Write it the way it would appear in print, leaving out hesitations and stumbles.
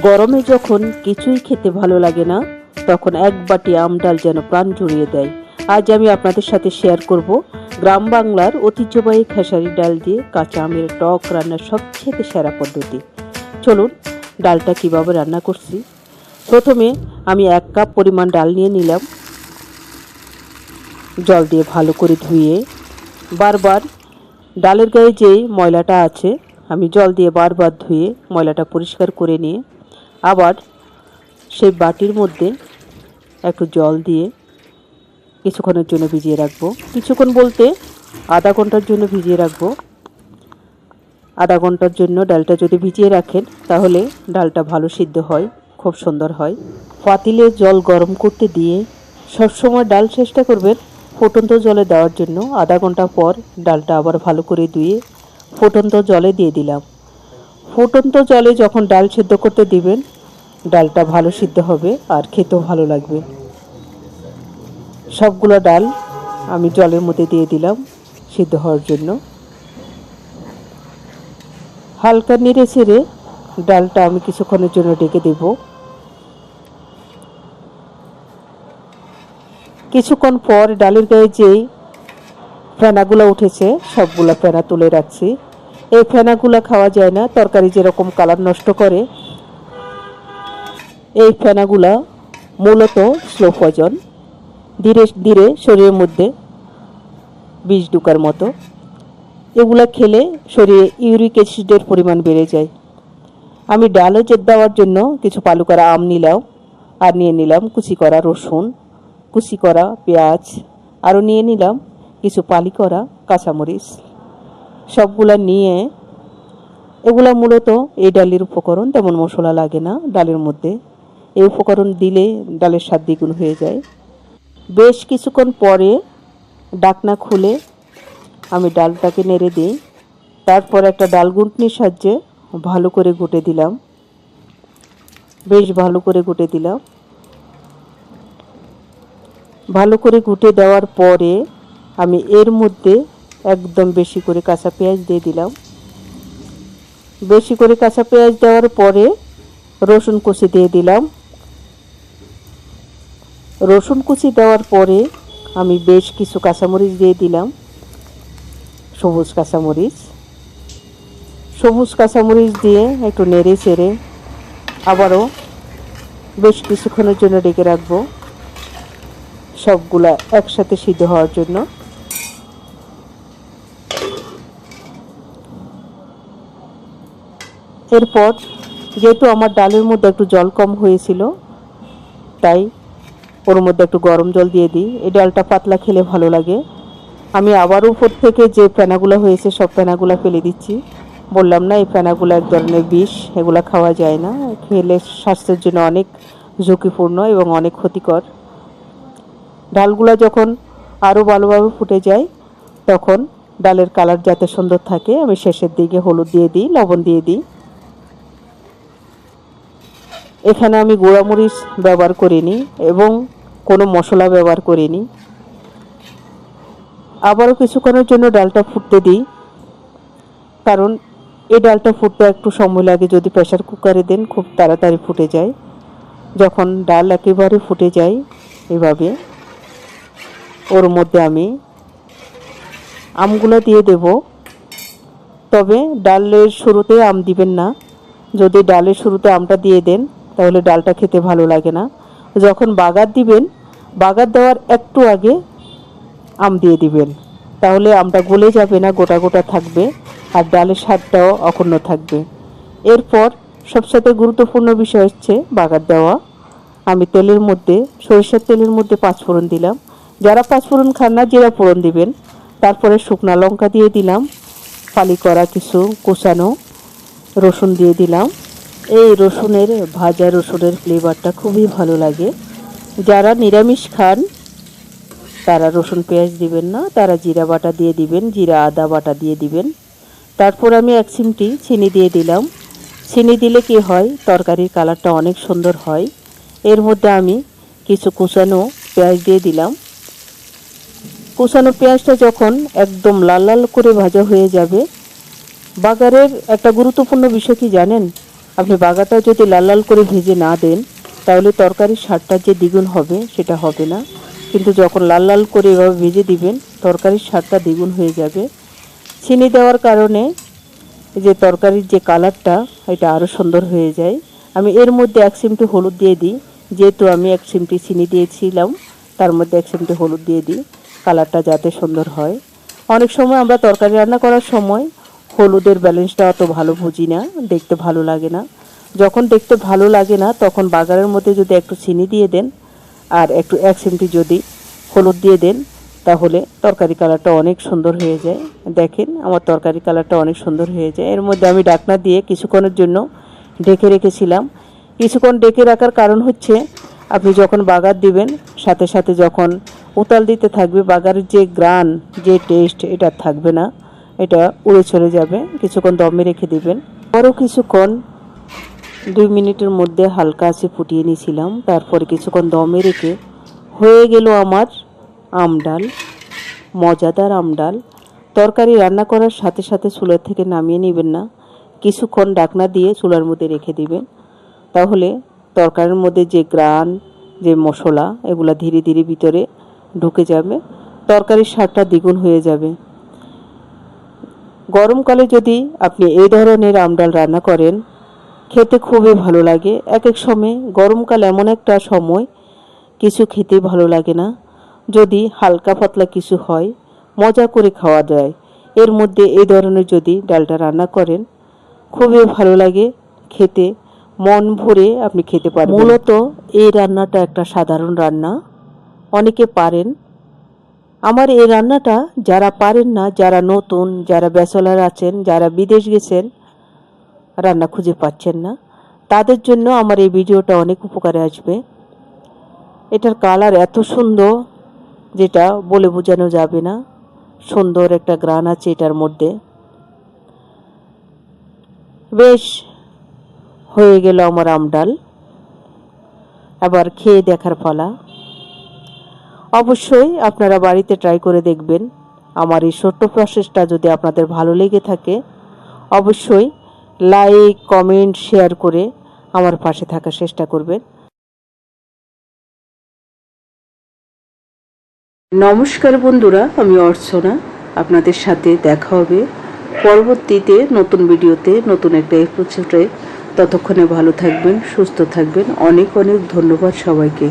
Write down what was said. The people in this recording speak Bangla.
গরমে যখন কিছুই খেতে ভালো লাগে না, তখন এক বাটি আম ডাল যেন প্রাণ জুড়িয়ে দেয়। আজ আমি আপনাদের সাথে শেয়ার করব গ্রাম বাংলার ঐতিহ্যবাহী খেসারি ডাল দিয়ে কাঁচা আমের টক রান্নার সবচেয়ে সেরা পদ্ধতি। চলুন ডালটা কিভাবে রান্না করছি। প্রথমে আমি 1 কাপ পরিমাণ ডাল নিয়ে নিলাম। জল দিয়ে ভালো করে ধুয়ে বারবার ডালের গায়ে যেই ময়লাটা আছে আমি জল দিয়ে বারবার ধুয়ে ময়লাটা পরিষ্কার করে নিয়ে আবার সেই বাটির মধ্যে একটু জল দিয়ে কিছুক্ষণের জন্য ভিজিয়ে রাখবো। কিছুক্ষণ বলতে আধা ঘন্টার জন্য ভিজিয়ে রাখবো। আধা ঘন্টার জন্য ডালটা যদি ভিজিয়ে রাখেন তাহলে ডালটা ভালো সিদ্ধ হয়, খুব সুন্দর হয়। পাতিলে জল গরম করতে দিয়ে সবসময় ডাল চেষ্টা করবেন ফুটন্ত জলে দেওয়ার জন্য। আধা ঘন্টা পর ডালটা আবার ভালো করে ধুয়ে ফুটন্ত জলে দিয়ে দিলাম। ফুটন্ত জলে যখন ডাল সিদ্ধ করতে দিবেন ডালটা ভালো সিদ্ধ হবে আর খেতেও ভালো লাগবে। সবগুলো ডাল আমি জলের মধ্যে দিয়ে দিলাম সিদ্ধ হওয়ার জন্য। হালকা নেড়ে ছেড়ে ডালটা আমি কিছুক্ষণের জন্য ঢেকে দেব। কিছুক্ষণ পর ডালের গায়ে যেই ফেনাগুলো উঠেছে সবগুলো ফেনা তুলে রাখছি। এই ফেনাগুলো খাওয়া যায় না, তরকারি যেরকম কালার নষ্ট করে। এই ফেনাগুলা মূলত স্লো পয়জন, ধীরে ধীরে শরীরের মধ্যে বিষ ঢোকার মতো। এগুলা খেলে শরীরে ইউরিক অ্যাসিডের পরিমাণ বেড়ে যায়। আমি ডালে দেওয়ার জন্য কিছু পালু করা আম নিলাম, আর নিয়ে নিলাম কুচি করা রসুন, কুচি করা পেঁয়াজ, আরও নিয়ে নিলাম কিছু পালি করা কাঁচামরিচ। সবগুলা নিয়ে এগুলা মূলত এই ডালের উপকরণ, তেমন মশলা লাগে না ডালের মধ্যে। এই উপকরণ দিলে ডালের স্বাদ দ্বিগুণ হয়ে যায়। বেশ কিছুক্ষণ পরে ঢাকনা খুলে আমি ডালটাকে নেড়ে দিই। তারপর একটা ডাল ঘুটনির সাহায্যে ভালো করে ঘুটে দিলাম, বেশ ভালো করে ঘুটে দিলাম। ভালো করে ঘুটে দেওয়ার পরে আমি এর মধ্যে একদম বেশি করে কাঁচা পেঁয়াজ দিয়ে দিলাম। বেশি করে কাঁচা পেঁয়াজ দেওয়ার পরে রসুন কুচি দিয়ে দিলাম। রসুন কুচি দেওয়ার পরে আমি বেশ কিছু কাঁচামরিচ দিয়ে দিলাম, সবুজ কাঁচামরিচ। সবুজ কাঁচামরিচ দিয়ে একটু নেড়ে চেড়ে আবারও বেশ কিছুক্ষণের জন্য ঢেকে রাখবো, সবগুলা একসাথে সিদ্ধ হওয়ার জন্য। এরপর যেহেতু আমার ডালের মধ্যে একটু জল কম হয়েছিল, তাই ওর মধ্যে একটু গরম জল দিয়ে দিই। এই ডালটা পাতলা খেলে ভালো লাগে। আমি আবার উপর থেকে যে ফেনাগুলো হয়েছে সব ফেনাগুলো ফেলে দিচ্ছি। বললাম না এই ফেনাগুলো এক ধরনের বিষ, এগুলো খাওয়া যায় না, খেলে স্বাস্থ্যের জন্য অনেক ঝুঁকিপূর্ণ এবং অনেক ক্ষতিকর। ডালগুলো যখন আরও ভালোভাবে ফুটে যায় তখন ডালের কালার যাতে সুন্দর থাকে আমি শেষের দিকে হলুদ দিয়ে দিই, লবণ দিয়ে দিই। এখানে আমি গুঁড়ামরিচ ব্যবহার করিনি এবং কোনো মশলা ব্যবহার করিনি। আবারও কিছুক্ষণের জন্য ডালটা ফুটতে দিই, কারণ এই ডালটা ফুটতে একটু সময় লাগে। যদি প্রেসার কুকারে দেন খুব তাড়াতাড়ি ফুটে যায়। যখন ডাল একেবারে ফুটে যায় এভাবে ওর মধ্যে আমি আমগুলো দিয়ে দেব। তবে ডালের শুরুতে আম দিবেন না। যদি ডালের শুরুতে আমটা দিয়ে দেন তাহলে ডালটা খেতে ভালো লাগে না। যখন বাগার দিবেন, বাগার দেওয়ার একটু আগে আম দিয়ে দিবেন, তাহলে আমটা গলে যাবে না, গোটা গোটা থাকবে আর ডালের স্বাদটাও অক্ষুণ্ণ থাকবে। এরপর সবচেয়ে গুরুত্বপূর্ণ বিষয় হচ্ছে বাগার দেওয়া। আমি তেলের মধ্যে, সরিষার তেলের মধ্যে 5 ফোড়ন দিলাম। যারা 5 ফোড়ন খান না জিরা ফোড়ন দিবেন। তারপরে শুকনো লঙ্কা দিয়ে দিলাম, ফালি করা কিছু কুচানো রসুন দিয়ে দিলাম। এই রসুনের ভাজা রসুনের ফ্লেভারটা খুবই ভালো লাগে। যারা নিরামিষ খান তারা রসুন পেঁয়াজ দিবেন না, তারা জিরা বাটা দিয়ে দিবেন, জিরা আদা বাটা দিয়ে দিবেন। তারপর আমি 1 চিমটি চিনি দিয়ে দিলাম। চিনি দিলে কি হয়, তরকারির কালারটা অনেক সুন্দর হয়। এর মধ্যে আমি কিছু কুচানো পেঁয়াজ দিয়ে দিলাম। কুচানো পেঁয়াজটা যখন একদম লাল লাল করে ভাজা হয়ে যাবে, বাগারের একটা গুরুত্বপূর্ণ বিষয় কি জানেন, আপনি বাগাটা যদি লাল লাল করে ভেজে না দেন তাহলে তরকারির স্বাদটা যে দ্বিগুণ হবে সেটা হবে না, কিন্তু যখন লাল লাল করে এভাবে ভেজে দিবেন তরকারির স্বাদটা দ্বিগুণ হয়ে যাবে। চিনি দেওয়ার কারণে যে তরকারির যে কালারটা এটা আরও সুন্দর হয়ে যায়। আমি এর মধ্যে 1 চিমটি হলুদ দিয়ে দিই, যেহেতু আমি 1 চিমটি চিনি দিয়েছিলাম তার মধ্যে 1 চিমটি হলুদ দিয়ে দিই, কালারটা যাতে সুন্দর হয়। অনেক সময় আমরা তরকারি রান্না করার সময় হলুদের ব্যালেন্সটা অত ভালো বুঝি না, দেখতে ভালো লাগে না। যখন দেখতে ভালো লাগে না তখন বাগারের মধ্যে যদি একটু চিনি দিয়ে দেন আর একটু 1 চিমটি যদি হলুদ দিয়ে দেন তাহলে তরকারি কালারটা অনেক সুন্দর হয়ে যায়। দেখেন আমার তরকারি কালারটা অনেক সুন্দর হয়ে যায়। এর মধ্যে আমি ঢাকনা দিয়ে কিছুক্ষণের জন্য ঢেকে রেখেছিলাম। কিছুক্ষণ ঢেকে রাখার কারণ হচ্ছে আপনি যখন বাগার দিবেন সাথে সাথে যখন উতাল দিতে থাকবে বাগারের যে গ্রান যে টেস্ট এটা থাকবে না, এটা উড়ে চলে যাবে। কিছুক্ষণ দমে রেখে দিবেন। আরও কিছুক্ষণ 2 মিনিটের মধ্যে হালকা আঁচে ফুটিয়ে নিয়েছিলাম, তারপরে কিছুক্ষণ দমে রেখে হয়ে গেল আমার আম ডাল, মজাদার আম ডাল। তরকারি রান্না করার সাথে সাথে চুলার থেকে নামিয়ে নেবেন না, কিছুক্ষণ ঢাকনা দিয়ে চুলার মধ্যে রেখে দিবেন, তাহলে তরকারির মধ্যে যে গ্রান যে মশলা এগুলো ধীরে ধীরে ভিতরে ঢুকে যাবে, তরকারির স্বাদটা দ্বিগুণ হয়ে যাবে। গরমকালে যদি আপনি এই ধরনের আম ডাল রান্না করেন খেতে খুবই ভালো লাগে। এক এক সময় গরমকাল এমন একটা সময় কিছু খেতে ভালো লাগে না, যদি হালকা পাতলা কিছু হয় মজা করে খাওয়া যায়। এর মধ্যে এই ধরনের যদি ডালটা রান্না করেন খুবই ভালো লাগে খেতে, মন ভরে আপনি খেতে পারেন। মূলত এই রান্নাটা একটা সাধারণ রান্না, অনেকে পারেন। আমার এই রান্নাটা যারা পারেন না, যারা নতুন, যারা ব্যাচেলর আছেন, যারা বিদেশ গেছেন রান্না খুঁজে পাচ্ছেন না, তাদের জন্য আমার এই ভিডিওটা অনেক উপকারে আসবে। এটার কালার এত সুন্দর যেটা বলে বোঝানো যাবে না, সুন্দর একটা গ্রান আছে এটার মধ্যে। বেশ হয়ে গেল আমার আম ডাল, আবার খেয়ে দেখার পালা। অবশ্যই আপনারা বাড়িতে ট্রাই করে দেখবেন। আমার এই ছোট্ট প্রসেসটা যদি আপনাদের ভালো লেগে থাকে অবশ্যই লাইক কমেন্ট শেয়ার করে আমার পাশে থাকার চেষ্টা করবেন। নমস্কার বন্ধুরা, আমি অর্চনা, আপনাদের সাথে দেখা হবে পরবর্তীতে নতুন ভিডিওতে নতুন একটা এপিসোডে। ততক্ষণে ভালো থাকবেন, সুস্থ থাকবেন। অনেক অনেক ধন্যবাদ সবাইকে।